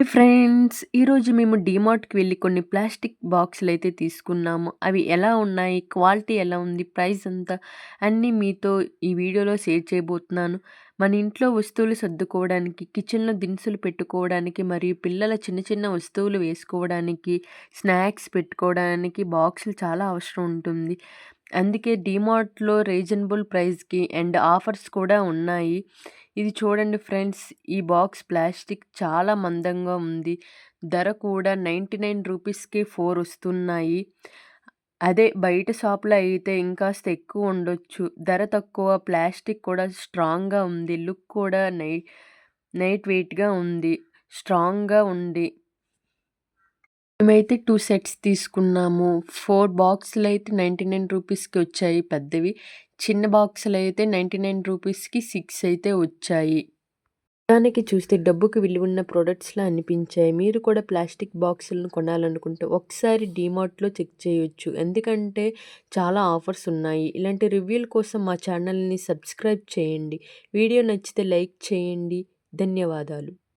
Friends, ఈరోజు మేము డీమార్ట్‌కి వెళ్లి కొన్ని ప్లాస్టిక్ బాక్సులైతే తీసుకున్నాము. అవి ఎలా ఉన్నాయి? క్వాలిటీ ఎలా ఉంది? ప్రైస్ ఎంత? అన్నీ మీతో ఈ వీడియోలో షేర్ చేయబోతున్నాను. మన ఇంట్లో వస్తువులు సర్దుకోవడానికి, కిచెన్‌లో దినుసులు పెట్టుకోవడానికి మరియు పిల్లల చిన్న చిన్న వస్తువులు వేసుకోవడానికి, స్నాక్స్ పెట్టుకోవడానికి బాక్సులు చాలా అవసరం ఉంటుంది. అందుకే డీమార్ట్‌లో రీజనబుల్ ప్రైస్‌కి అండ్ ఆఫర్స్ కూడా ఉన్నాయి. ఇది చూడండి ఫ్రెండ్స్, ఈ బాక్స్ ప్లాస్టిక్ చాలా మందంగా ఉంది. ధర కూడా రూ. 99కి 4 వస్తున్నాయి. అదే బయట షాప్‌లో అయితే ఇంకాస్త ఎక్కువ ఉండొచ్చు. ధర తక్కువ, ప్లాస్టిక్ కూడా స్ట్రాంగ్‌గా ఉంది. లుక్ కూడా లైట్ వెయిట్‌గా ఉంది. స్ట్రాంగ్‌గా ఉంది. మేమైతే 2 సెట్స్ తీసుకున్నాము. 4 బాక్సులైతే రూ. 99కి వచ్చాయి పెద్దవి. చిన్న బాక్సులైతే రూ. 99కి 6 అయితే వచ్చాయి. చూడడానికి చూస్తే డబ్బుకి విలువున్న ప్రొడక్ట్స్‌లా అనిపించాయి. మీరు కూడా ప్లాస్టిక్ బాక్సులను కొనాలనుకుంటే ఒకసారి డీమార్ట్‌లో చెక్ చేయొచ్చు. ఎందుకంటే చాలా ఆఫర్స్ ఉన్నాయి. ఇలాంటి రివ్యూల కోసం మా ఛానల్‌ని సబ్స్క్రైబ్ చేయండి. వీడియో నచ్చితే లైక్ చేయండి. ధన్యవాదాలు.